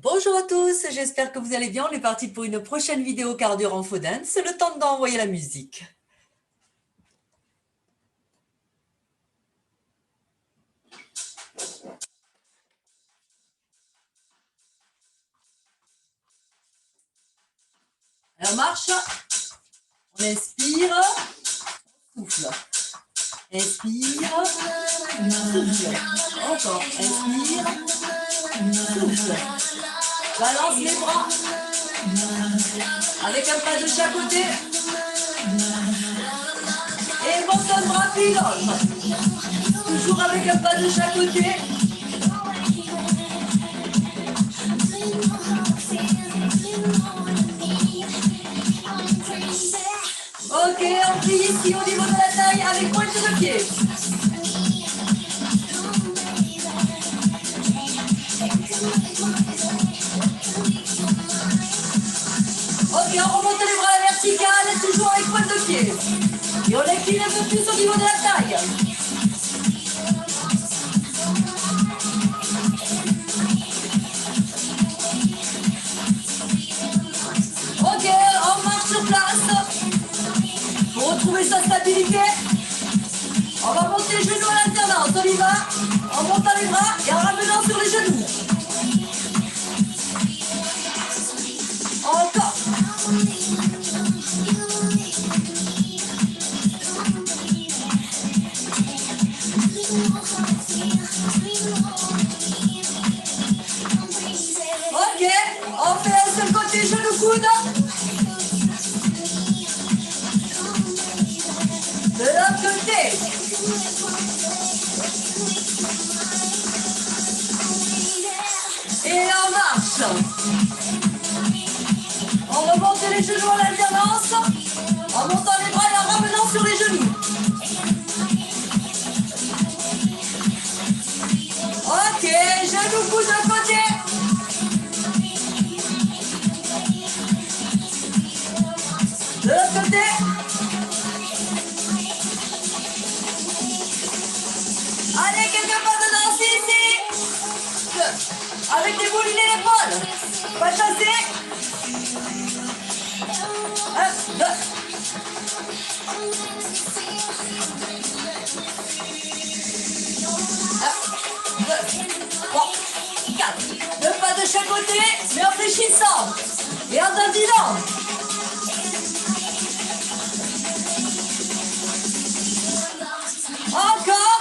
Bonjour à tous, j'espère que vous allez bien. On est parti pour une prochaine vidéo cardio en faux dance. C'est le temps d'envoyer la musique. Alors marche, on inspire, on souffle. Inspire, souffle. Encore, inspire, souffle. Balance les bras. Avec un pas de chaque côté. Et monte un bras puis l'autre. Toujours avec un pas de chaque côté. Ok, on plie ici au niveau de la taille avec pointe de pied. Ok, on remonte les bras à la verticale, toujours avec pointe de pied. Et on incline un peu plus au niveau de la taille. Ok, on marche sur place. Pour retrouver sa stabilité, on va monter les genoux à l'alternance. On y va en montant les bras et en ramenant sur les genoux. Encore. Ok, on fait un seul côté genou-coude. De l'autre côté. Et on marche. On remonte les genoux à l'alternance. En montant les bras et en ramenant sur les genoux. Ok, genoux coude d'un côté. De l'autre côté. Allez, quelqu'un pas de danser ici. Avec des moulines et l'épaule. Pas chasser. 1, 2. Deux pas de chaque côté, mais en fléchissant et en dandinant. Encore.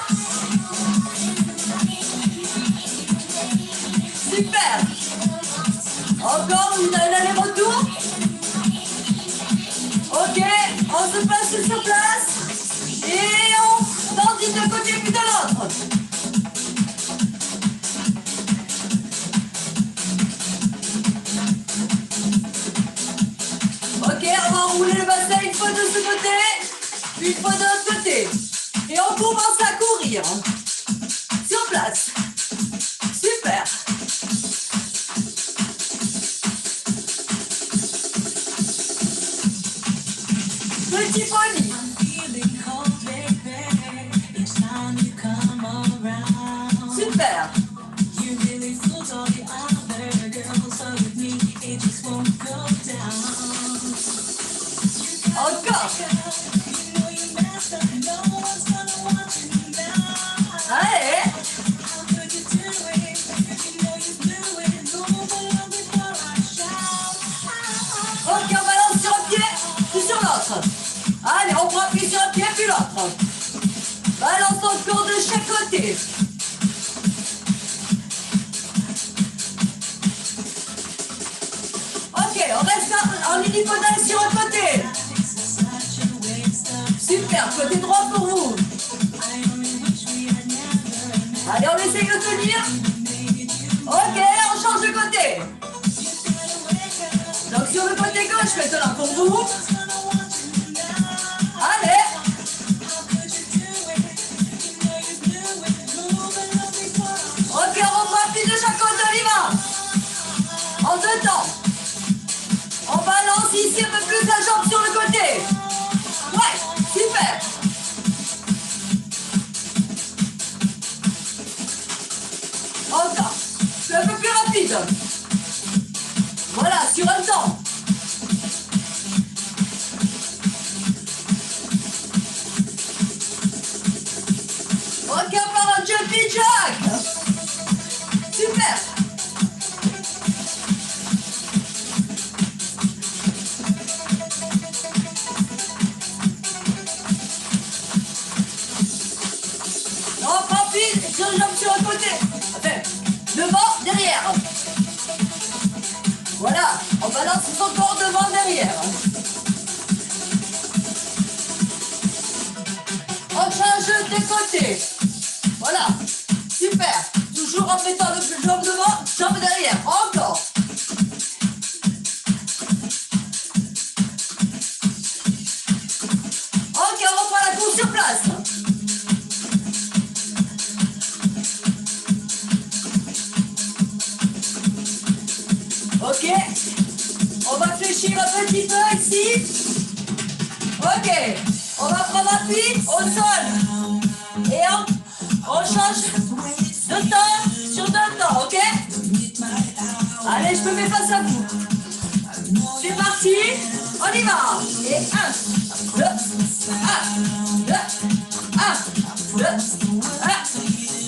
Super. Encore un aller-retour. Ok, on se place sur place et on dandine d'un côté puis de l'autre. Ok, on va enrouler le bassin une fois de ce côté, puis une fois de l'autre côté. Et on commence à courir. Sur place. Super. Petit pony. Super. Encore. Allez. Ok, on balance sur un pied, puis sur l'autre. Allez, on prend pied sur un pied, puis l'autre. Balance encore de chaque côté. Ok, on reste en unipodal sur un côté. Super, côté droit pour vous. Allez, on essaye de tenir. Ok, on change de côté. Donc sur le côté gauche, maintenant pour vous. Allez. Ok, on reprend un pied de chaque côté, on y va. En deux temps. On balance ici un peu plus la jambe sur le côté. Ouais, super. Encore. C'est un peu plus rapide. jeu des côtés. Voilà. Super. Toujours en mettant le jambe devant, jambe derrière. Encore. Ok, on reprend la course sur place. Ok. On va fléchir un petit peu ici. Ok. On va prendre appui au sol. Et on change de temps sur deux temps, ok? Allez, je me mets face à vous. C'est parti. On y va. Et 1, 2, 1, 2, 1, 2, 1,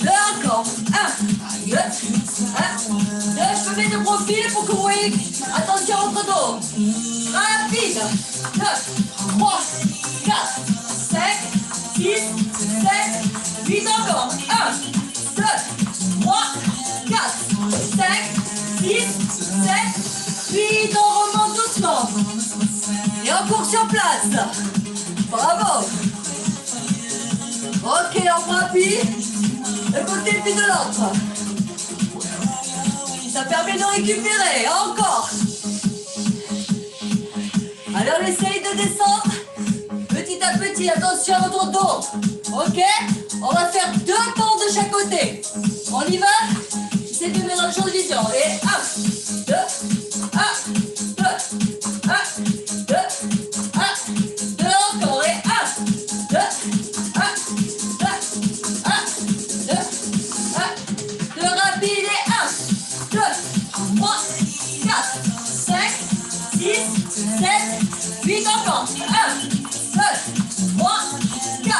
2, encore. 1, 2, 1, 2. Je me mets de profil pour que vous voyez. Attention entre dos. Rapide. 2, 3, 4, 5, 6, 7, 8 encore. 1, 2, 3, 4, 5, 6, 7, 8. On remonte doucement. Et on court sur place. Bravo. Ok, on prend appui. Le côté puis de l'autre. Ça permet de récupérer. Encore. Alors on essaye de descendre petit à petit, attention à votre dos. Ok? On va faire deux temps de chaque côté. On y va? C'est de mettre dans le champ de vision. Et 1, 2, 1, 2, 1, 2, 1, 2, encore. Et 1, 2, 1, 2, 1, 2, 1, 2, rapide. Et 1, 2, 3, 4, 5, 6, 7, 8 encore. 1, 2, 3, 4,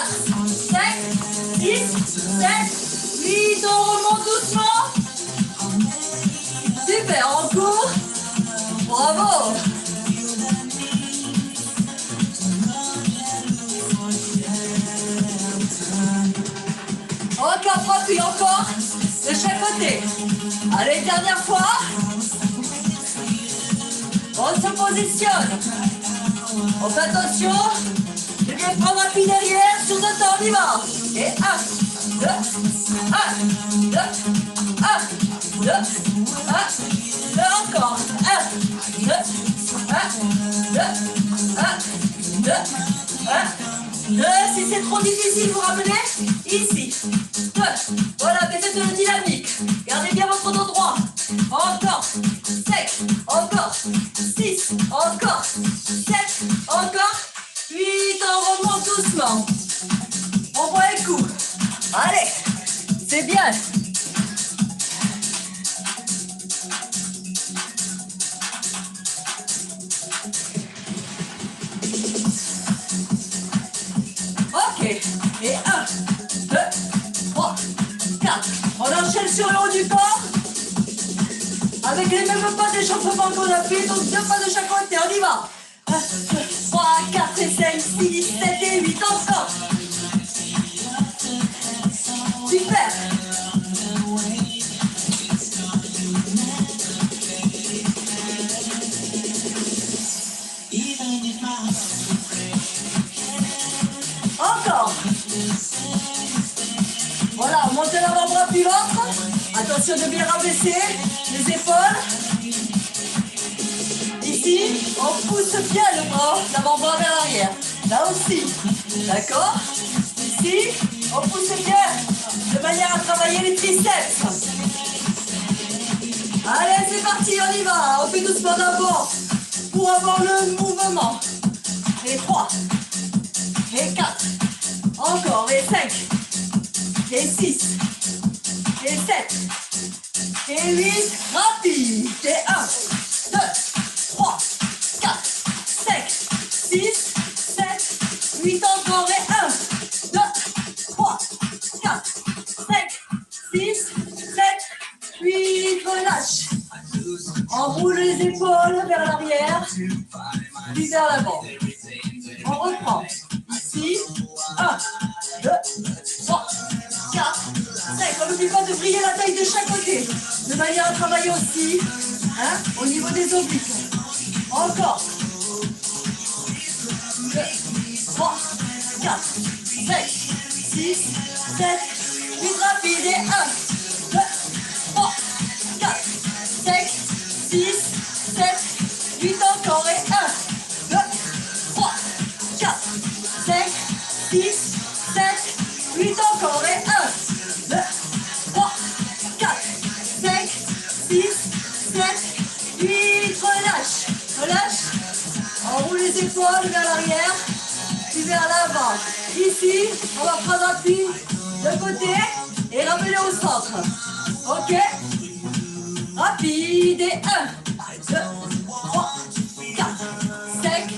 5, 6, 7, 8. On remonte doucement. Super, en cours. Bravo. Ok, on appuie encore de chaque côté. Allez, dernière fois. On se positionne. On fait attention. Je viens prendre appui derrière sur le temps, on y va. Et 1, 2, 1, 2, 1, 2, 1, 2, encore. 1, 2, 1, 2, 1, 2, 1, 2. Si c'est trop difficile, vous ramenez ici. 2. Voilà, mais faites le dynamique. Gardez bien votre dos droit. Encore. 5. Encore. 6. Encore. 7. Encore. 8. On remonte doucement. On voit les coups. Allez. C'est bien. Ok. Et 1, 2, 3, 4. On enchaîne sur le haut du corps. Avec les mêmes pas d'échauffement qu'on a fait. Donc 2 pas de chaque côté. On y va. 1, 2, 3, 4 et 5, 6, 7 et 8. Encore. Super. Encore. Voilà, montez l'avant-bras puis l'autre. Attention de bien rabaisser les épaules. Ici, on pousse bien le bras, l'avant-bras vers l'arrière. Là aussi. D'accord? Ici, on pousse bien de manière à travailler les triceps. Allez, c'est parti, on y va. On fait doucement d'abord pour avoir le mouvement. Et 3. Et 4. Encore. Et 5. Et 6. Et 7. Et 8. Rapide. Et 1, 2, 3, 4, 5, 6, 7, 8. Encore. Et 1, 2, 3, 4, 5, 6, 7, 8. Relâche. On roule les épaules vers l'arrière, puis vers l'avant. On reprend. Ici, 1, 2, 3, 4, 5. On n'oublie pas de briller la taille de chaque côté, de manière à travailler aussi au niveau des obliques. Encore. 2, 3, 4, 5, 6, 7, 8 rapides et 1, 2, 3, 4, 5, 6, 7, 8 encore et 1, 2, 3, 4, 5, 6, 7, 8 encore et 1, 2, 3, 4, 5, 6, 7, 8, relâche, relâche, enroule les épaules vers l'arrière, puis vers l'avant. Ici, on va prendre appui de côté et ramener au centre. Ok? Rapide et 1, 2, 3, 4, 5,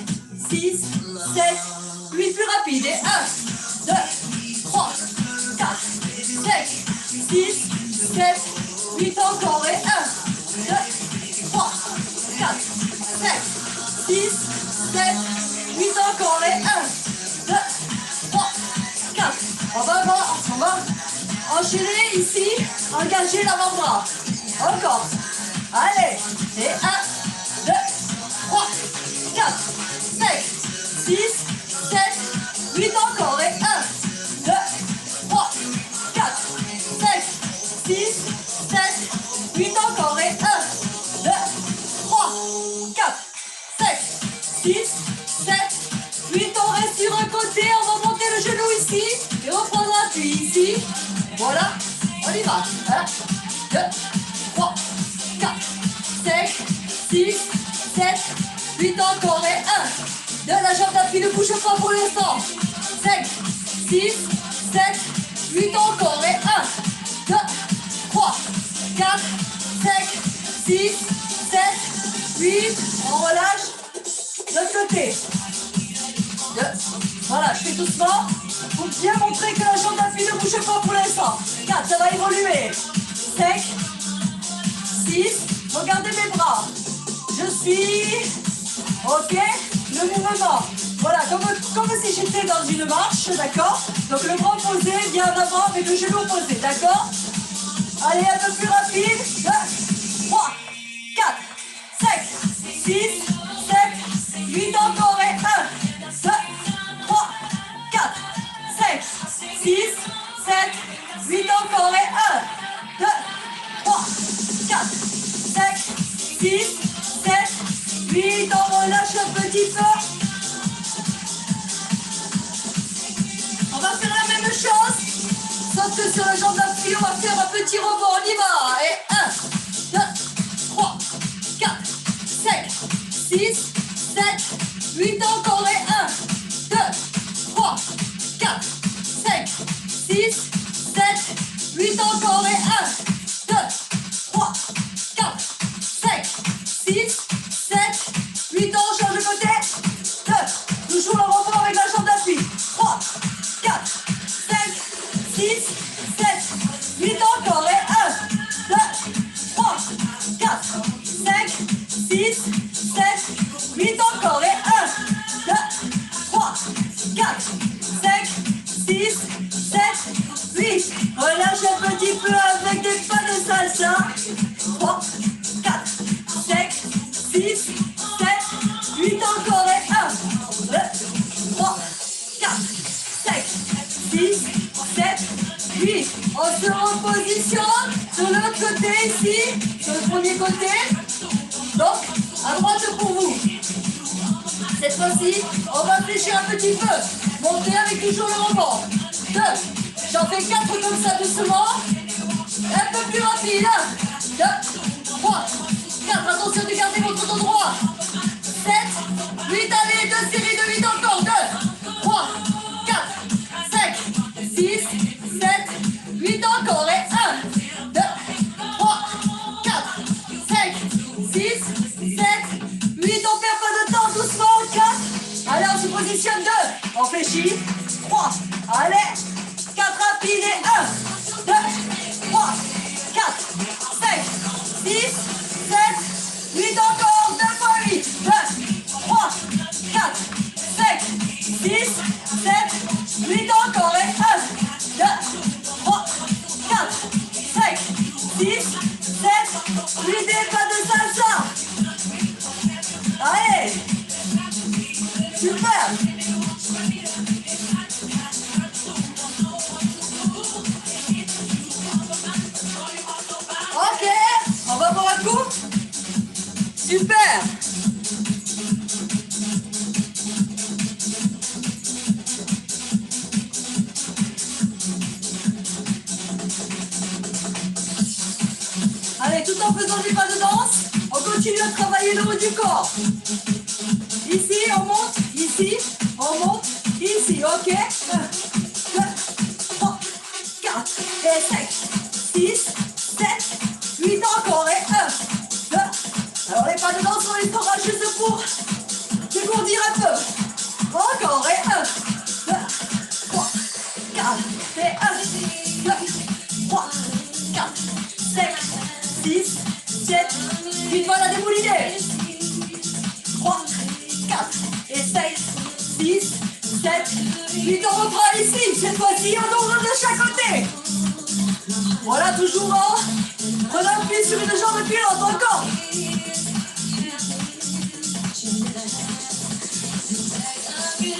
6, 7, 8, plus rapide et 1, 2, 3, 4, 5, 6, 7, 8 encore et 1, 2, 3, 4, 5, 6, 7, 8 encore et 1, 2, 3, 4. On va enchaîner ici, engager l'avant-bras. Encore. Allez. Et 1, 2, 3, 4, 5, 6, 7, 8 encore et 1, 2, 3, 4, 5, 6, 7, 8 encore et 1, 2, 3, 4, 5, 6, 7, 8, on reste sur un côté, on va monter le genou ici et reprendre appui ici. Voilà, on y va. 1, 2, 3, 4, 5, 6, 7, 8 encore et 1. De la jambe d'appui, ne bouge pas pour l'instant. 5, 6, 7, 8 encore et 1, 2, 3, 4, 5, 6, 7, 8. On relâche. De l'autre côté. Voilà, je fais doucement pour bien montrer que la jambe d'appui ne bouge pas pour l'instant. 4, ça va évoluer. 5, 6, regardez mes bras. Je suis... Ok, le mouvement. Voilà, comme si j'étais dans une marche, d'accord? Donc le bras posé, bien en avant avec le genou posé, d'accord? Allez, un peu plus rapide. 2, 3, 4, 5, 6, 7, 8 encore et 1, 2, 3, 4, 5, 6, 7, 8 encore et 1, 2, 3, 4, 5, 6, 7, 8, on relâche un petit peu. On va faire la même chose, sauf que sur la jambe d'appui, on va faire un petit rebond, on y va. Et 1, 2, 3, 4, 5, 6, 7, 8 encore et 1, 2, 3, 4, 5, 6, 7, 8 encore et 1, 2, 3, 4, 5, 6, 7, 8 ans, on change de côté. 2, toujours le rebond avec la jambe d'appui. 3, 4, 5, 6, 7, 8 encore et 1, 2, 3, 4, 5, 6, 7, 8 encore et 1, 2, 3, 4, 5, 6, 7, 8. Relâche un petit peu avec des pas de salsa. 3, 4, 5, 6, 7, 8 encore et 1, 2, 3, 4, 5, 6, 7, 8. On se repositionne sur l'autre côté ici, sur le premier côté. Donc, à droite pour vous. Cette fois-ci, on va fléchir un petit peu. Monter avec toujours le rebond. 2, j'en fais 4 comme ça doucement. Un peu plus rapide. 1, 2, 3, 4. Attention de garder votre dos droit. 7, 8, allez, 2 séries de 8 encore. 2, 3, 4, 5, 6, 7, 8 encore. Et 1, 2, 3, 4, 5, 6, 7, 8. On perd pas de temps, doucement. 4. Allez, on se positionne. 2. On fléchit. 3. Allez. 4 rapides et 1, 2, 3, 4, 5, 6, 7, 8 encore. 2 fois 8. 2, 3, 4, 5, 6, 7, 8 encore. Et 1, 2, 3, 4, 5, 6, 7, 8. Et pas de salsa. Allez. Super. Super. Allez, tout en faisant des pas de danse, on continue à travailler le haut du corps. Ici, on monte, ici, on monte, ici, ok. 1, 2, 3, 4, et 5, 6, 7, 8 encore, et 1, 2. Alors les pas de danse, on les fera juste pour dégourdir un peu. Encore, et 1, 2, 3, 4, et 1, 2, 3, 4, 5, 6, 7, 8, voilà, démoulinez. 3, 4, et 5, 6, 7, 8, on reprend ici. Cette fois-ci, on ouvre de chaque côté. Voilà, toujours en prenant appui sur une jambe puis l'autre, encore.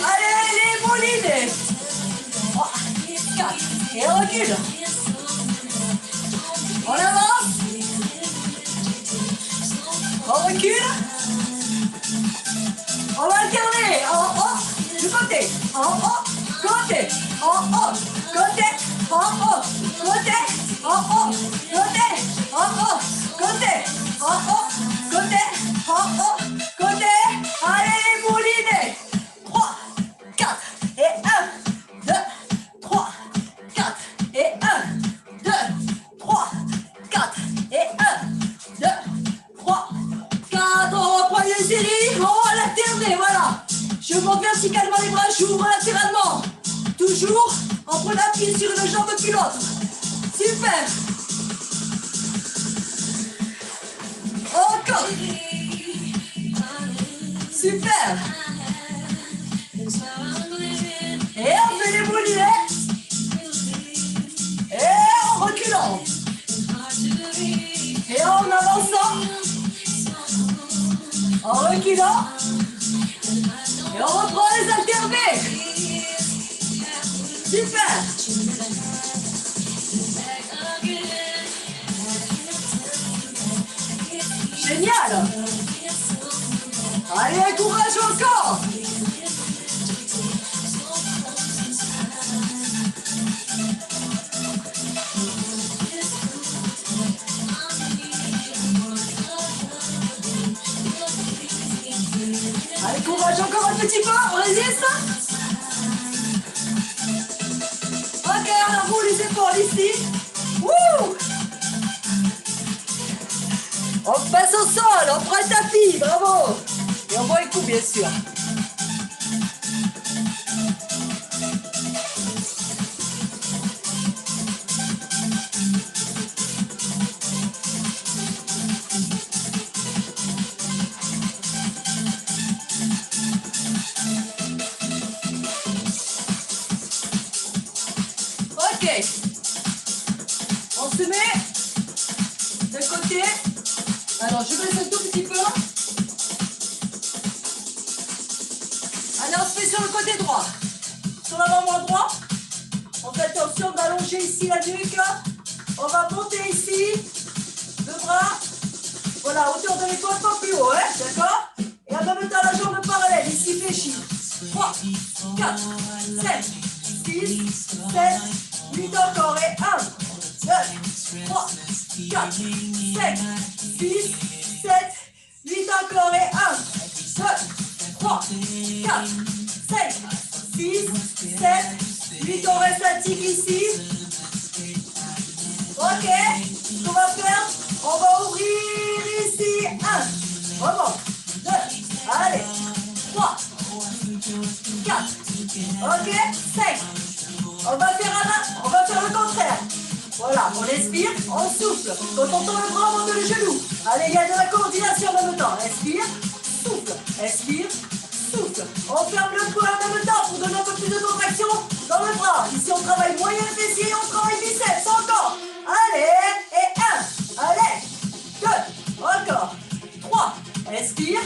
Allez, les moulinez. 3, 4, et on recule. On avance. On recule. On va alterner. En haut, du côté. En haut, côté. En haut, côté. En haut, côté. En haut, côté. En haut, côté. En haut, côté. En haut, côté. Allez, les moulinez. 3, 4, et 1, 2, 3, 4, et 1, 2, 3, 4, et 1, 2, 3, 4. On reprend les séries. On va l'alterner, voilà. Je monte verticalement les bras, j'ouvre latéralement. Toujours en prenant appui sur une jambe puis l'autre. Super. Encore. Super. Et on fait les moulinets. Et en reculant. Et en avançant. En reculant. Et on reprend les alternés. Super. Génial. Allez, courage encore. Allez, courage encore un petit peu, on résiste. Ok, on roule les épaules ici. Wouh! On passe au sol, on prend le tapis, bravo. Et on voit les coups, bien sûr. Ok. On se met de côté. Alors, je baisse un tout petit peu. Allez, on se met sur le côté droit. Sur l'avant-bras droit. On fait attention d'allonger ici la nuque. On va monter ici. Le bras. Voilà, hauteur de l'épaule, pas plus haut, hein, d'accord? Et en même temps, la jambe parallèle, ici fléchie. 3, 4, 5, 6, 7, 8 encore. Et 1, 2, 3, 4, 5, 6, 7, 8 encore. Et 1, 2, 3, 4, 5, 6, 7, 8. On reste statique ici. Ok, ce qu'on va faire, on va ouvrir ici. 1, remonte, 2, allez, 3, 4, ok, 5. On va faire le contraire. Voilà, on expire, on souffle. Quand on tend le bras, on monte le genou. Allez, il y a de la coordination en même temps. Expire, souffle, expire, souffle. On ferme le poing en même temps pour donner un peu plus de contraction dans le bras. Ici, on travaille moyen fessier, on travaille biceps. Encore. Allez, et 1. Allez, 2. Encore. 3. Expire,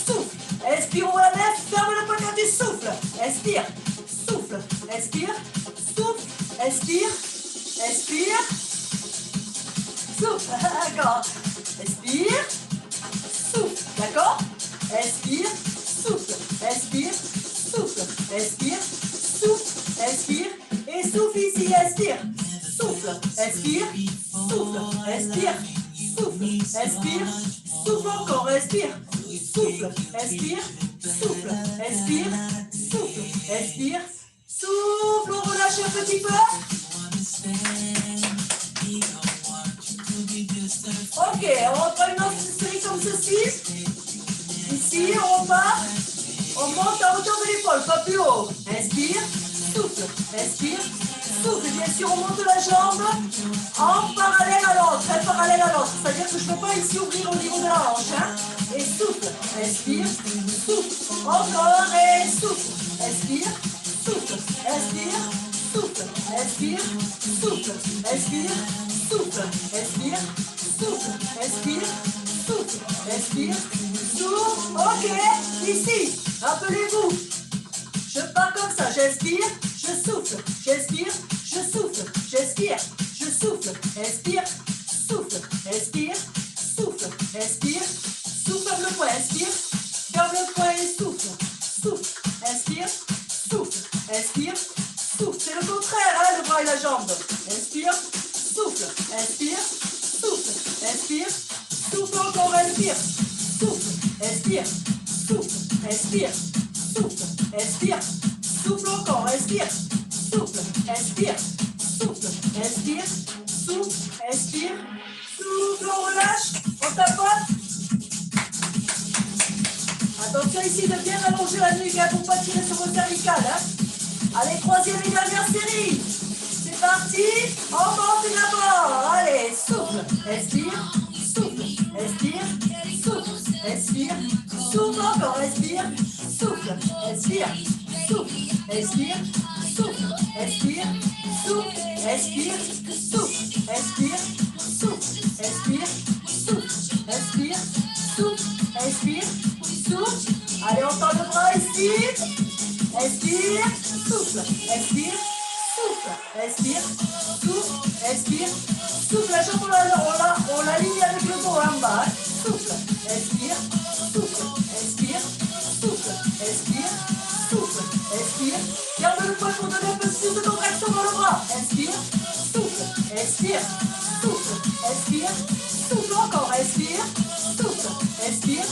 souffle. Expire, ouvre la main, ferme le poing quand tu souffles. Expire, souffle, expire, souffle, expire, expire, souffle. Encore. Expire, souffle. expire, souffle, expire, souffle, expire, souffle, expire, et souffle ici, expire, souffle, expire, souffle, expire, souffle, expire, souffle encore, respire, souffle, expire, souffle, expire, souffle, expire, souffle, on relâche un petit peu. Ok, on reprend une autre série comme ceci. Ici, on part, on monte à hauteur de l'épaule, pas plus haut. Inspire, souffle, inspire, souffle. Bien sûr, on monte la jambe en parallèle à l'autre, très parallèle à l'autre. C'est-à-dire que je ne peux pas ici ouvrir au niveau de la hanche. Hein. Et souffle, inspire, souffle, encore et souffle. Inspire, souffle, inspire, souffle, inspire, souffle, inspire, souffle, inspire, souffle, inspire, souffle, inspire, souffle. Ok, ici, rappelez-vous, je pars comme ça, j'inspire, je souffle, j'inspire, je souffle, j'inspire, je souffle, inspire, souffle, inspire, souffle, inspire, souffle, ferme le poing, inspire, ferme le poing et souffle, souffle, inspire, souffle, inspire, souffle. C'est le contraire, hein, le bras et la jambe. Inspire, souffle, inspire, souffle, inspire, souffle encore, inspire, souffle, inspire, souffle, inspire, souffle, inspire, souffle encore, inspire, souffle, inspire, souffle, inspire, souffle, inspire, souffle, on relâche, on tapote. Attention ici de bien allonger la nuque hein, pour ne pas tirer sur vos cervicales. Hein. Allez, troisième et dernière série. C'est parti, on monte d'abord. Allez, souffle, inspire, souffle, inspire, souffle, inspire, souffle encore, inspire, souffle, inspire, souffle, inspire, souffle, inspire, souffle, inspire, souffle, inspire, souffle, inspire, souffle, inspire, souffle, inspire, souffle. Allez, on tend le bras ici. Inspire, souffle, inspire, souffle, inspire, souffle, expire, souffle. La jambe, on l'aligne avec le dos en bas. Souffle, expire, souffle, expire, souffle, expire, souffle, expire. Garde le poing pour donner un peu plus de contraction dans le bras. Inspire, souffle, expire, souffle, expire, souffle encore, expire, souffle, expire,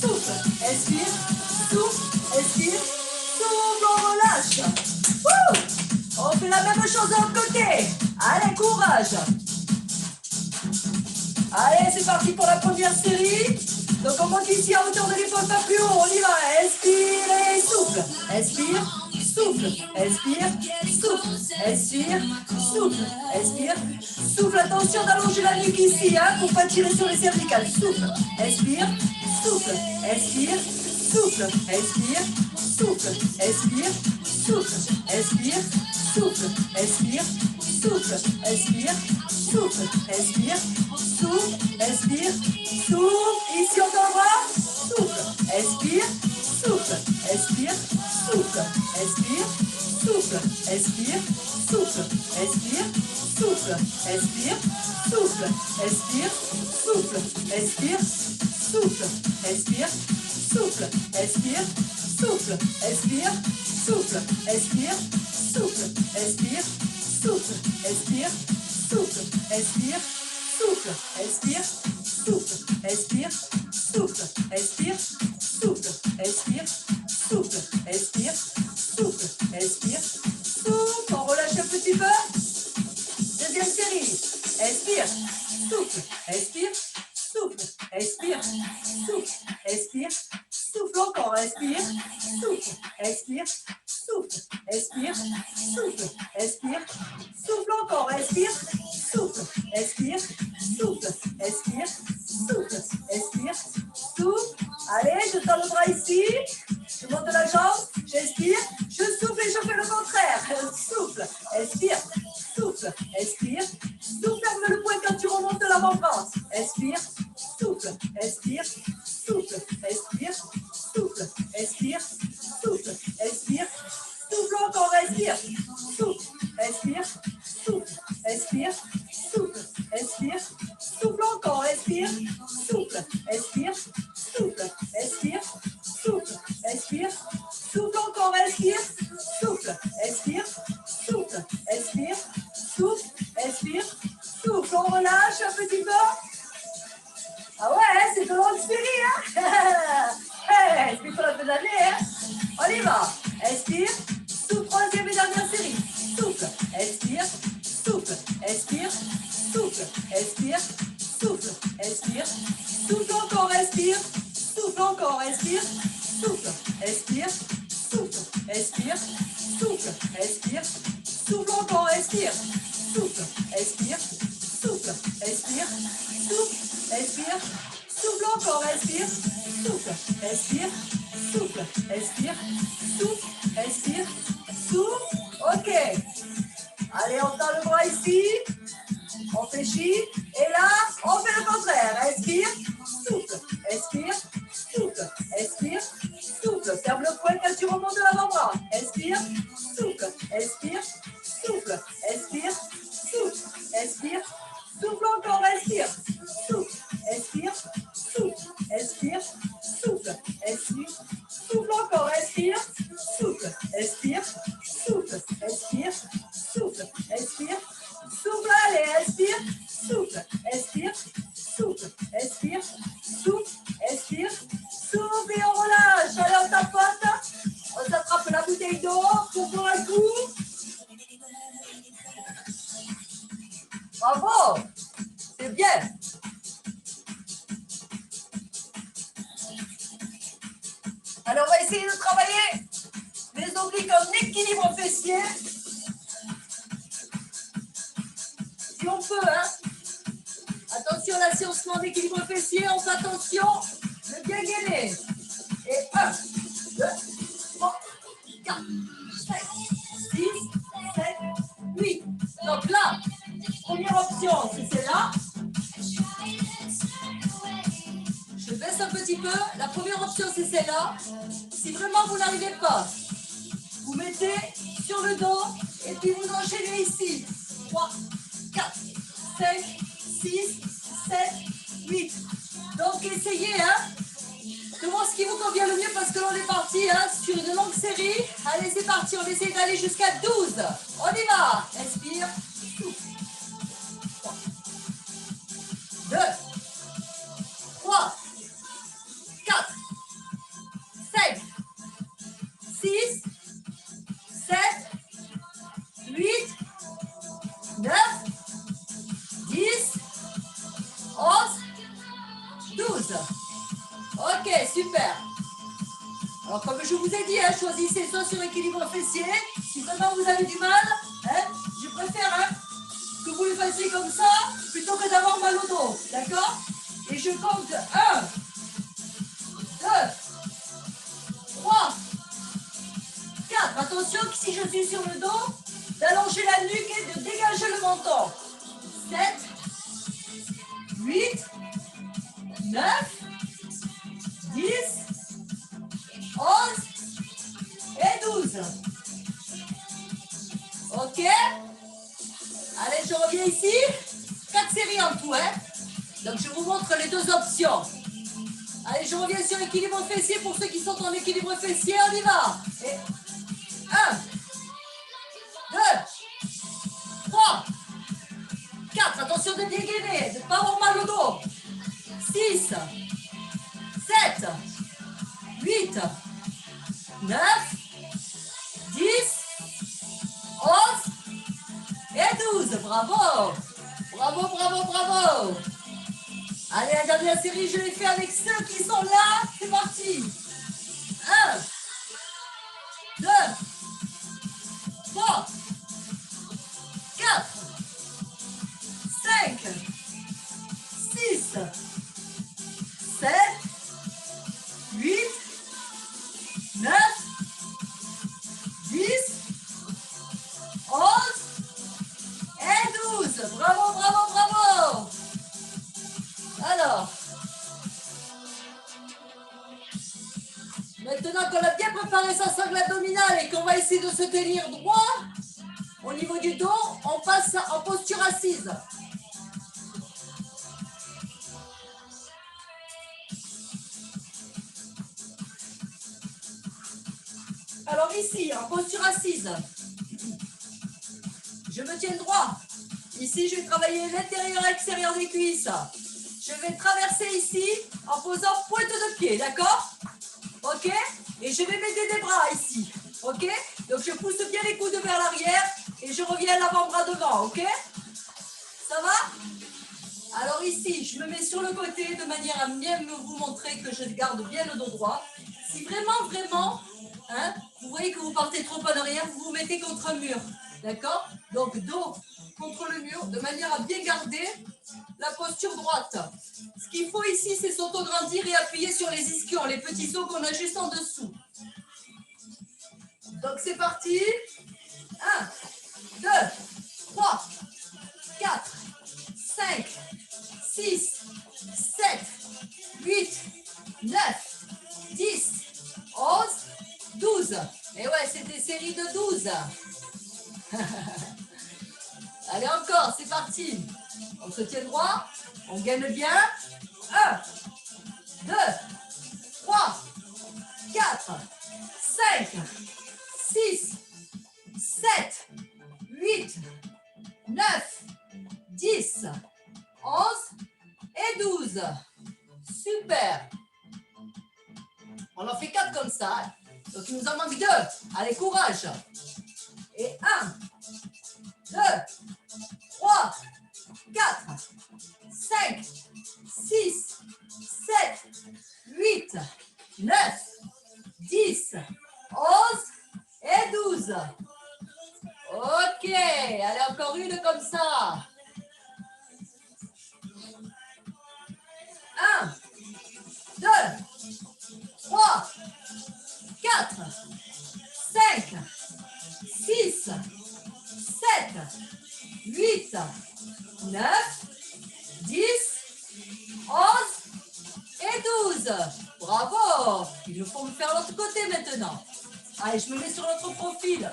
souffle, expire, souffle, expire, souffle, on relâche. Wouh! On fait la même chose de l'autre côté. Allez, courage. Allez, c'est parti pour la première série. Donc, on monte ici à hauteur de l'épaule, pas plus haut. On y va. Inspire et souffle. Inspire, souffle. Inspire, souffle. Inspire, souffle. Inspire, souffle. Attention d'allonger la nuque ici, hein, pour ne pas tirer sur les cervicales. Souffle. Inspire, souffle. Inspire, souffle. Inspire, souffle. Inspire, souffle. Inspire, souffle. Inspire, souffle. Inspire, souffle. Inspire, souffle. Inspire, souffle. Ici on t'envoie. Souffle. Inspire, souffle. Inspire, souffle. Inspire, souffle. Inspire, souffle. Inspire, souffle. Inspire, souffle. Inspire, souffle. Inspire, souffle. Inspire, souffle. Inspire, souffle. Expire, souffle. Expire, souffle. Expire, souffle. Expire, souffle. Expire, souffle. Expire, souffle. Expire, souffle. Expire, souffle. Expire, souffle. Expire, souffle. Expire, souffle. On relâche un petit peu. Deuxième série. Expire, souffle. Expire, souffle. Expire, souffle. Expire, souffle encore. Expire, souffle. Expire, souffle. Expire, souffle. Expire, souffle encore. Expire, souffle. Expire, souffle. Expire, souffle. Expire, souffle. Allez, je tends le bras ici. Je monte la jambe. J'expire. Je souffle et je fais le contraire. Souffle. Expire. Souffle. Expire. Souffle. Ferme le poing quand tu remontes l'avant-bras. Expire. Souffle. Expire. Souffle. Expire. Souffle. Expire. Souffle. Expire. Souffle encore. Expire. Souffle. Expire. Souffle. Expire. Souffle. Expire. Souffle encore. Expire. Souffle. Expire. Souffle. Expire. On y va. Expire. Souffle. Troisième et dernière série. Souffle. Expire. Souffle. Expire. Souffle. Expire. Souffle. Expire. Souffle encore. Expire. Souffle encore. Expire. Souffle. Expire. Souffle. Expire. Souffle. Expire. Souffle encore. Expire. Souffle. Expire. Souffle. Expire. Souffle. Expire. Souffle encore. Expire. Souffle. Expire. Souffle. Expire. Souffle. Expire. Souffle. Ok. Allez, on tend le bras ici. On fléchit. Et là, on fait le contraire. Expire. Souffle. Expire. Souffle. Expire. Souffle. Ferme le poing quand tu remontes de l'avant-bras. Expire. Souffle. Expire. Souffle. Expire. Souffle. Expire. Souffle encore. Expire. Souffle. Expire. Souffle. Expire. Souffle. Expire. Souffle encore. Expire. Souffle. Expire. Souffle. Expire. Souffle. Expire. Souffle. Allez. Expire. Souffle. Expire. Souffle. Expire. Souffle. Expire. Souffle et on relâche. Allez, on tapote. On s'attrape la bouteille d'eau pour boire un coup. Bravo. C'est bien. Alors, on va essayer de travailler les obliques en équilibre fessier. Si on peut, hein. Attention, là, si on se met en équilibre fessier, on fait attention de bien gainer. Et 1, 2, 3, 4, 5, 6, 7, 8. Donc là, première option, c'est celle-là. Je baisse un petit peu. La première option, c'est celle-là. Si vraiment vous n'arrivez pas, vous mettez sur le dos et puis vous enchaînez ici. 3, 4, 5, 6, 7, 8. Donc, essayez de voir ce qui vous convient le mieux parce que l'on est parti sur une longue série. Allez, c'est parti. On essaie d'aller jusqu'à 12. On y va. Inspire. 3, 2, 3, 4, 5, 6, 7, 8, 9, 10, 11, 12. Ok, super. Alors, comme je vous ai dit, choisissez soit sur équilibre fessier. Si vraiment vous avez du mal, je préfère que vous le fassiez comme ça plutôt que d'avoir mal au dos. D'accord? Et je compte 1, 2, 3, 4. Attention que si je suis sur le dos, d'allonger la nuque et de dégager le menton. 7, 8, 9, 10, 11 et 12. Ok? Allez, je reviens ici. 4 séries en tout, Donc, je vous montre les deux options. Allez, je reviens sur équilibre fessier pour ceux qui sont en équilibre fessier. On y va. Et 1, 2, 3, 4. Attention de dégainer, de ne pas avoir mal au dos. 6, 7, 8, 9, 10, 11 et 12. Bravo. Bravo, bravo, bravo. Allez, la dernière série, je l'ai fait avec ceux qui sont là. C'est parti. 1, 2, 3, 4, 5, 6, 7, 8, 9, 10, 11 et 12. Bravo, bravo, bravo. Alors, maintenant qu'on a bien préparé sa sangle abdominale et qu'on va essayer de se tenir droit au niveau du dos, on passe en posture assise. Alors ici, en posture assise, je me tiens droit. Ici, je vais travailler l'intérieur et l'extérieur des cuisses. Je vais traverser ici en posant pointe de pied, d'accord? Ok? Et je vais mettre des bras ici. sur le côté de manière à bien vous montrer que je garde bien le dos droit. Si vraiment, hein, vous voyez que vous partez trop en arrière, vous vous mettez contre un mur. D'accord? Donc, dos contre le mur, de manière à bien garder la posture droite. Ce qu'il faut ici, c'est s'autograndir et appuyer sur les ischions, les petits os qu'on a juste en dessous. Donc, c'est parti. 1, 2, 3, 4, 5, 6, 7, 8, 9, 10, 11, 12. Et ouais, c'est des séries de 12. Allez, encore, c'est parti. On se tient droit, on gaine bien. 1, 2, 3, 4, 5, 6, 7, 8, 9, 10, 11 et 12. Super. On en fait 4 comme ça. Donc, il nous en manque 2. Allez, courage. Et 1, 2, 3, 4, 5, 6, 7, 8, 9, 10, 11 et 12. Ok, allez, encore une comme ça. 1, 2, 3, 4, 5, 6, 7, 8, 9, 10, 11 et 12. Bravo. Il faut me faire l'autre côté maintenant. Allez, je me mets sur l'autre profil.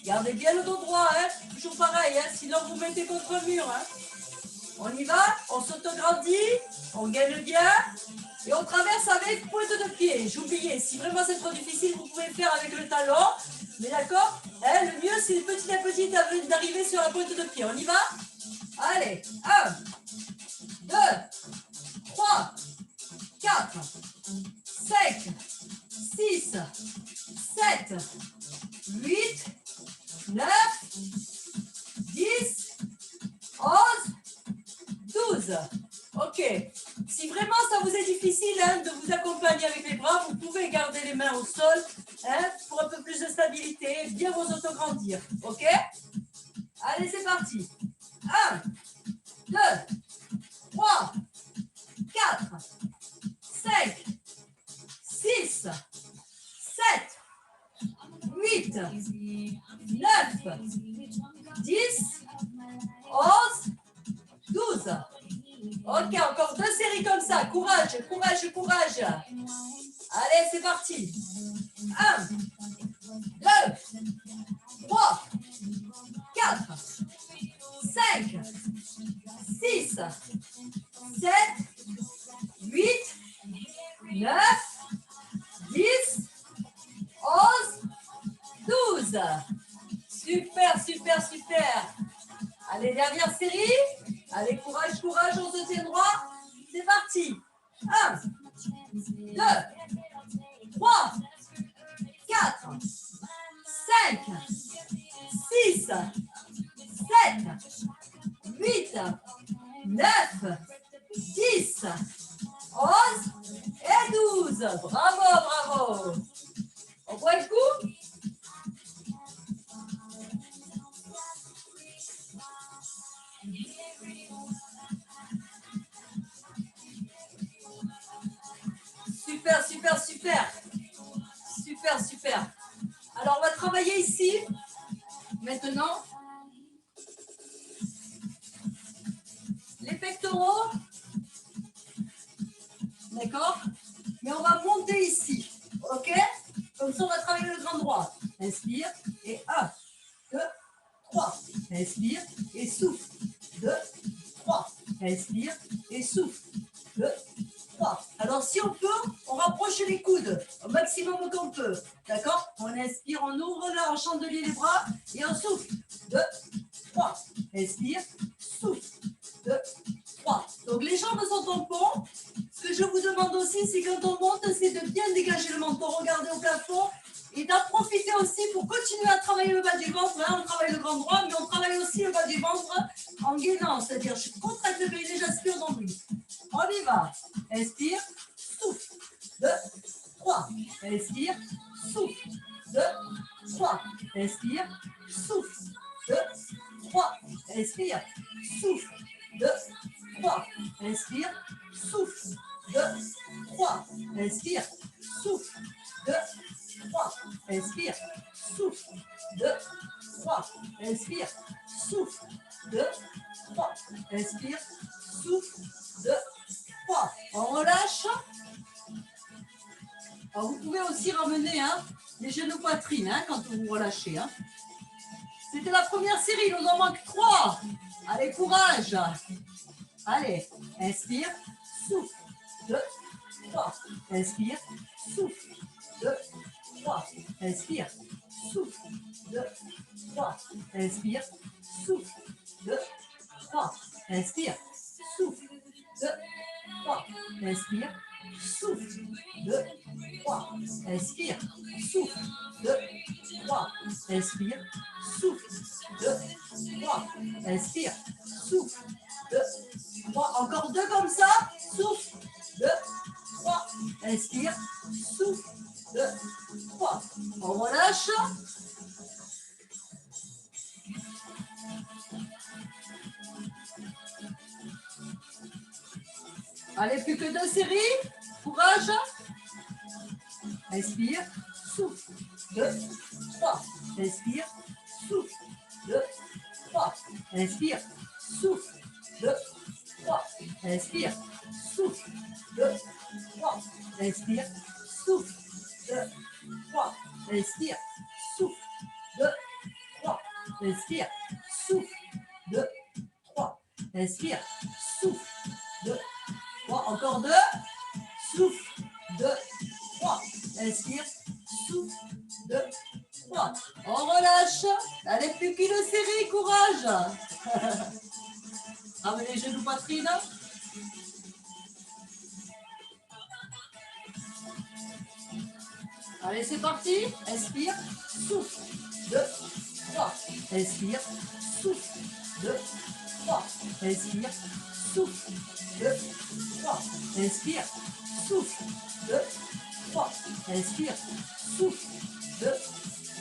Gardez bien le dos droit, hein. Toujours pareil, hein. Sinon vous mettez contre le mur. Hein. On y va, on s'autograndit, on gagne bien et on traverse avec pointe de pied. J'oubliais, si vraiment c'est trop difficile, vous pouvez le faire avec le talon. Mais d'accord, hein, le mieux c'est petit à petit d'arriver sur la pointe de pied. On y va? Allez, 1, 2, 3, 4, 5, 6, 7, 8, 9, 10, 11, 12. Ok. Si vraiment ça vous est difficile hein, de vous accompagner avec les bras, vous pouvez garder les mains au sol hein, pour un peu plus de stabilité, bien vous autograndir. Ok? Allez, c'est parti. 1, 2, 3, 4, 5, 6, 7, 8, 9, 10, 11, 12. Ok, encore 2 séries comme ça. Courage, courage, courage. Allez, c'est parti. 1, 2, 3, 4, 5, 6, 7, 8, 9, 10, 11, 12. Super, super, super. Allez, dernière série. Allez, courage, courage, on se tient droit. C'est parti. 1, 2, 3, 4, 5, 6, 7, 8, 9, 10, 11 et 12. Bravo, bravo. On voit le coup? Super, super, super. Super, super. Alors, on va travailler ici, maintenant, les pectoraux. D'accord? Mais on va monter ici. OK? Comme ça, on va travailler le grand droit. Inspire et 1, 2, 3. Inspire et souffle. 2, 3. Inspire et souffle. 2, 3. Alors, si on peut, on rapproche les coudes au maximum qu'on peut. D'accord? On inspire, on ouvre là en chandelier les bras et on souffle. 2, 3. Inspire, souffle. 2, 3. Donc, les jambes sont en pont. Ce que je vous demande aussi, c'est quand on monte, c'est de bien dégager le menton, regarder au plafond et d'en profiter aussi pour continuer à travailler le bas du ventre. Là, on travaille le grand droit, mais on travaille aussi le bas du ventre en gainant. C'est-à-dire, je contracte le périnée, j'aspire, donc va. Inspire, souffle. 2, 3. Inspire, souffle. 2, 3. Inspire, souffle. 2, 3. Inspire, souffle. 2, 3. Inspire, souffle. 2, 3. Inspire, souffle. 2, 3. Inspire, souffle. 2, 3. Inspire, souffle. 2, 3. Inspire, souffle. 2, 3. On relâche. Alors, vous pouvez aussi ramener les genoux poitrine quand vous relâchez. C'était la première série, il nous en manque 3. Allez, courage. Allez, inspire, souffle. 2, 3. Inspire, souffle. 2, 3. Inspire, souffle. 2, 3. Inspire, souffle. 2, 3. Inspire, souffle. 2, 3. Inspire, souffle. 2, 3. Inspire, souffle. 2, 3. Inspire, souffle. 2, 3. Inspire, souffle. 2, 3. Encore 2 comme ça. Souffle. 2, 3. Inspire, souffle. 2, 3. On relâche. Allez, plus que 2 séries. Courage. Inspire, souffle. 2, 3. Inspire, souffle. 2, 3. Inspire, souffle. 2, 3. Inspire, souffle. 2, 3. Inspire, souffle. 2, 3. Inspire, souffle. 2, 3. Inspire, souffle. 2, 3. Inspire, souffle. 2, 3. Encore 2. Souffle. 2, 3. Inspire, souffle. 2, 3. On relâche. Allez, plus qu'une série, courage. Ramenez les genoux poitrine. Allez, c'est parti. Inspire, souffle. 2, 3. Inspire, souffle. 2, 3. Inspire, souffle. 2, 3. Inspire, souffle. 2, 3. Inspire, souffle. 2,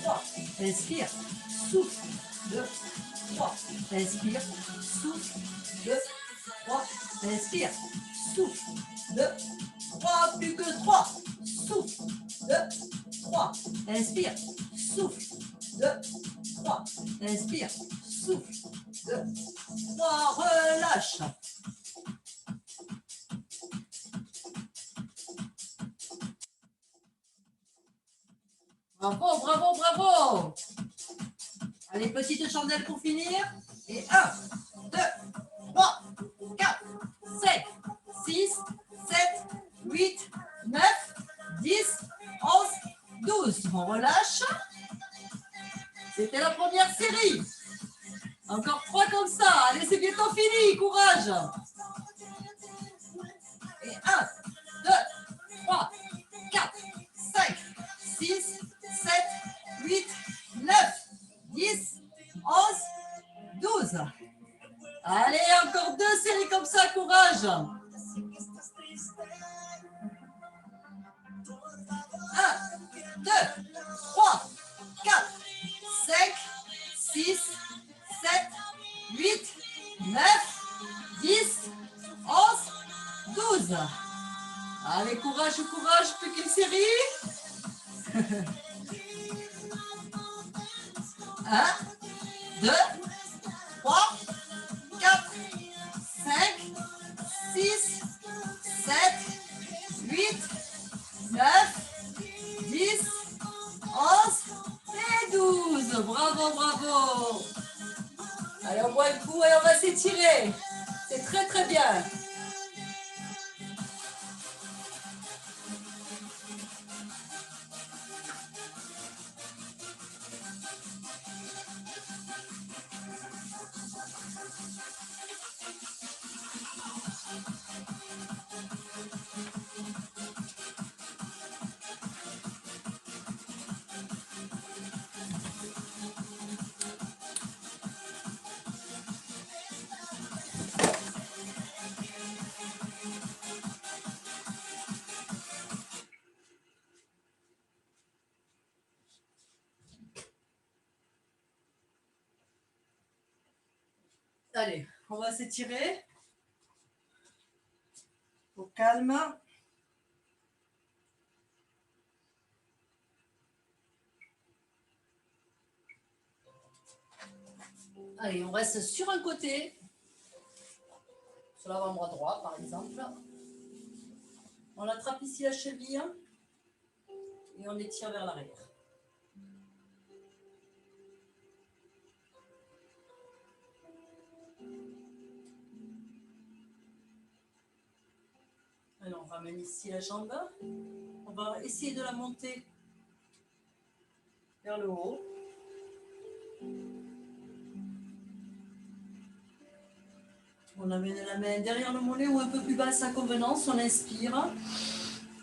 3. Inspire, souffle. 2, 3. Inspire, souffle. 2, 3. Inspire, souffle. 2, 3. Plus que 3. Souffle. 2, 3. Inspire, souffle. 2, 3. Inspire, souffle. 2, 3. Relâche. Bravo, bravo, bravo. Allez, petite chandelle pour finir. Et 1, 2, 3, 4, 5, 6, 7, 8, 9, 10, 11, 12. On relâche. C'était la première série. Encore 3 comme ça. Allez, c'est bientôt fini. Courage. Et 1, 2, 3, 4, 5, 6, 7, 8, 9, 10, 11, 12. Allez, encore 2 séries comme ça, courage. 1, 2, 3, 4, 5, 6, 7, 8, 9, 10, 11, 12. Allez, courage, courage, plus qu'une série. 1, 2, 3, 4, 5, 6, 7, 8, 9, 10, 11 et 12. Bravo, bravo. Allez, on boit un coup et on va s'étirer. C'est très, très bien. Allez, on va s'étirer. Au calme. Allez, on reste sur un côté. Sur l'avant-bras droit, par exemple. On attrape ici la cheville et on étire vers l'arrière. Alors, on ramène ici la jambe. On va essayer de la monter vers le haut. On amène la main derrière le mollet ou un peu plus bas à sa convenance. On inspire.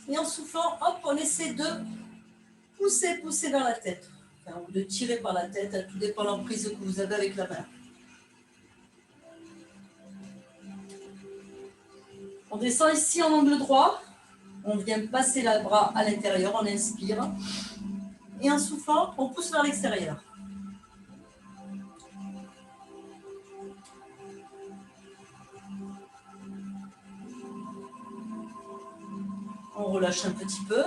Et en soufflant, hop, on essaie de pousser vers la tête. Enfin, ou de tirer par la tête, tout dépend de l'emprise que vous avez avec la main. On descend ici en angle droit. On vient passer le bras à l'intérieur, on inspire. Et en soufflant, on pousse vers l'extérieur. On relâche un petit peu.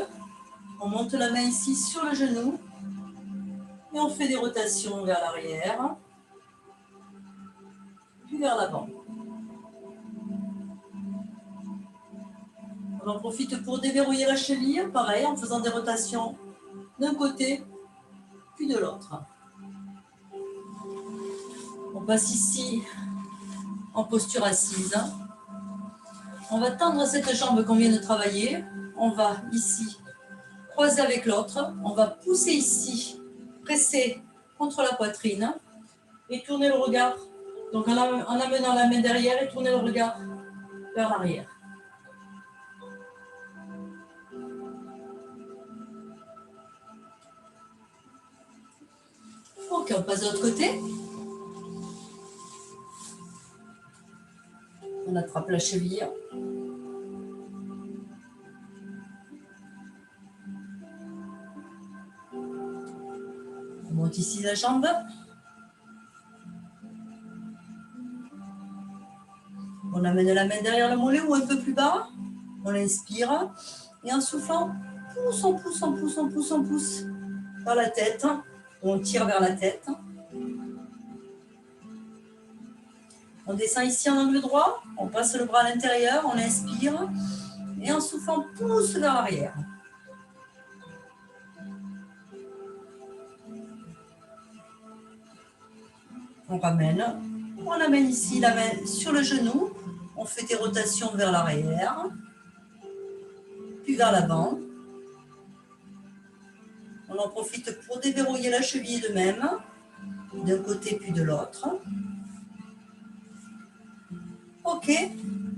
On monte la main ici sur le genou. Et on fait des rotations vers l'arrière. Puis vers l'avant. On en profite pour déverrouiller la cheville. Pareil, en faisant des rotations d'un côté, puis de l'autre. On passe ici en posture assise. On va tendre cette jambe qu'on vient de travailler. On va ici croiser avec l'autre. On va pousser ici, presser contre la poitrine et tourner le regard. Donc en amenant la main derrière et tourner le regard vers l'arrière. Ok, on passe de l'autre côté. On attrape la cheville. On monte ici la jambe. On amène la main derrière le mollet ou un peu plus bas. On inspire. Et en soufflant, on pousse vers la tête. On tire vers la tête. On descend ici en angle droit. On passe le bras à l'intérieur. On inspire. Et en soufflant, on pousse vers l'arrière. On ramène. On amène ici la main sur le genou. On fait des rotations vers l'arrière. Puis vers l'avant. On en profite pour déverrouiller la cheville de même. D'un côté puis de l'autre. Ok.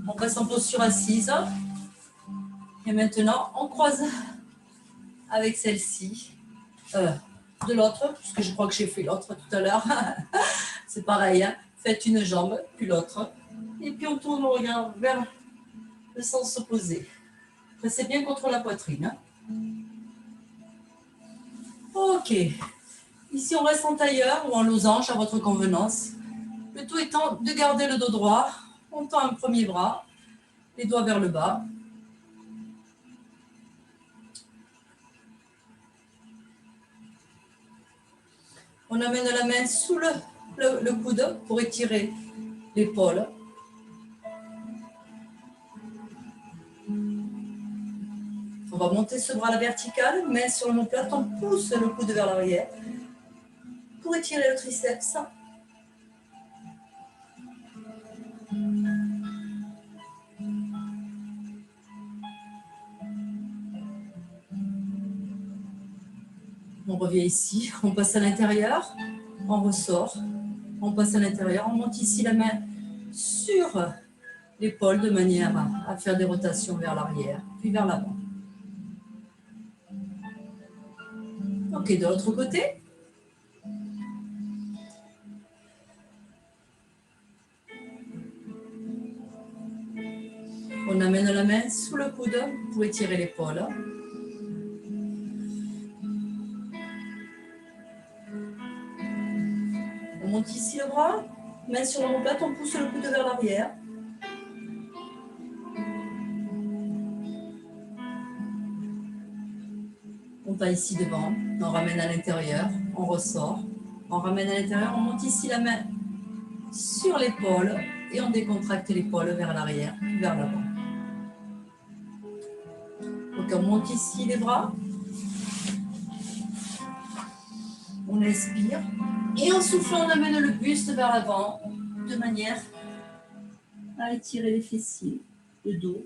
On passe en posture assise. Et maintenant, on croise avec celle-ci. De l'autre, puisque je crois que j'ai fait l'autre tout à l'heure. C'est pareil, hein. Faites une jambe, puis l'autre. Et puis on tourne le regard vers le sens opposé. Pressez bien contre la poitrine. Ok. Ici, on reste en tailleur ou en losange à votre convenance. Le tout étant de garder le dos droit. On tend un premier bras, les doigts vers le bas. On amène la main sous le coude pour étirer l'épaule. On va monter ce bras à la verticale, main sur l'omoplate, on pousse le coude vers l'arrière pour étirer le triceps. On revient ici, on passe à l'intérieur, on ressort, on passe à l'intérieur, on monte ici la main sur l'épaule de manière à faire des rotations vers l'arrière, puis vers l'avant. Ok, de l'autre côté. On amène la main sous le coude pour étirer l'épaule. On monte ici le bras, Main sur l'omoplate, on pousse le coude vers l'arrière. On va ici devant, on ramène à l'intérieur, on ressort, on ramène à l'intérieur, on monte ici la main sur l'épaule et on décontracte l'épaule vers l'arrière, vers l'avant. Donc on monte ici les bras, on inspire et en soufflant on amène le buste vers l'avant de manière à étirer les fessiers, le dos.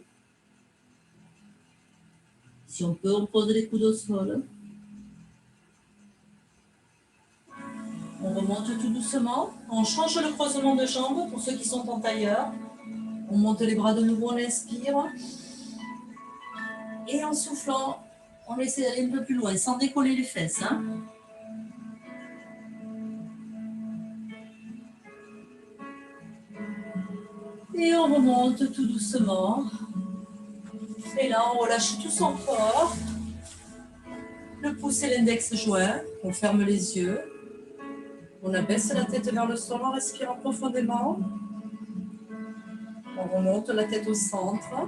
Si on peut, on pose les coudes au sol. On remonte tout doucement. On change le croisement de jambes pour ceux qui sont en tailleur. On monte les bras de nouveau, on inspire. Et en soufflant, on essaie d'aller un peu plus loin sans décoller les fesses. Et on remonte tout doucement. Et là, on relâche tout son corps. Le pouce et l'index joints. On ferme les yeux. On abaisse la tête vers le sol en respirant profondément. On remonte la tête au centre.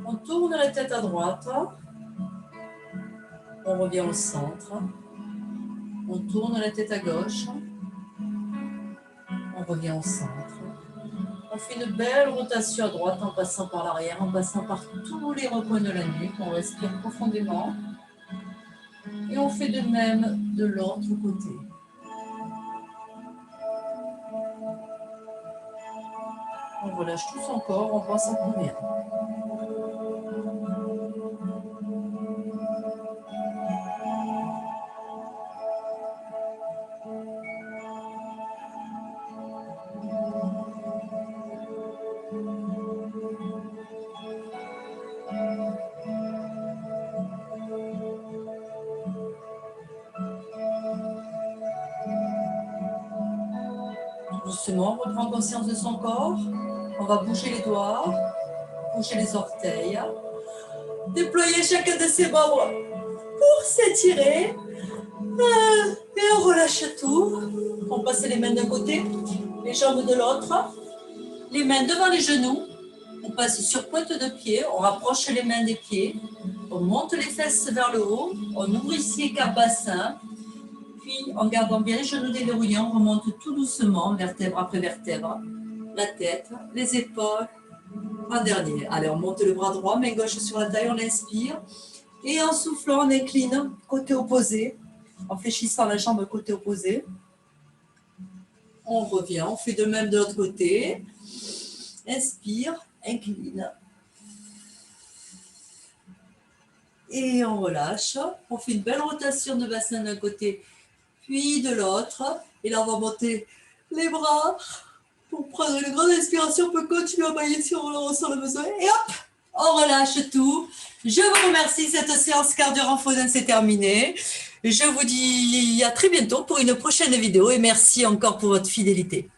On tourne la tête à droite. On revient au centre. On tourne la tête à gauche. On revient au centre. On fait une belle rotation à droite en passant par l'arrière, en passant par tous les recoins de la nuque. On respire profondément. Et on fait de même de l'autre côté. On relâche tout son corps, on pense à combien. Doucement, on reprend conscience de son corps. On va bouger les doigts, bouger les orteils. Déployer chacun de ses membres pour s'étirer. Et on relâche tout. On passe les mains d'un côté, les jambes de l'autre. Les mains devant les genoux. On passe sur pointe de pied. On rapproche les mains des pieds. On monte les fesses vers le haut. On ouvre ici écart bassin. Puis, en gardant bien les genoux déverrouillés, on remonte tout doucement, vertèbre après vertèbre. La tête, les épaules, en dernier. Allez, on monte le bras droit, main gauche sur la taille, on inspire. Et en soufflant, on incline côté opposé, en fléchissant la jambe côté opposé. On revient, on fait de même de l'autre côté. Inspire, incline. Et on relâche. On fait une belle rotation de bassin d'un côté, puis de l'autre. Et là, on va monter les bras. Pour prendre une grande inspiration, on peut continuer à bailler si on ressent le besoin. Et hop, on relâche tout. Je vous remercie. Cette séance cardio-renfodin, c'est terminé. Je vous dis à très bientôt pour une prochaine vidéo. Et merci encore pour votre fidélité.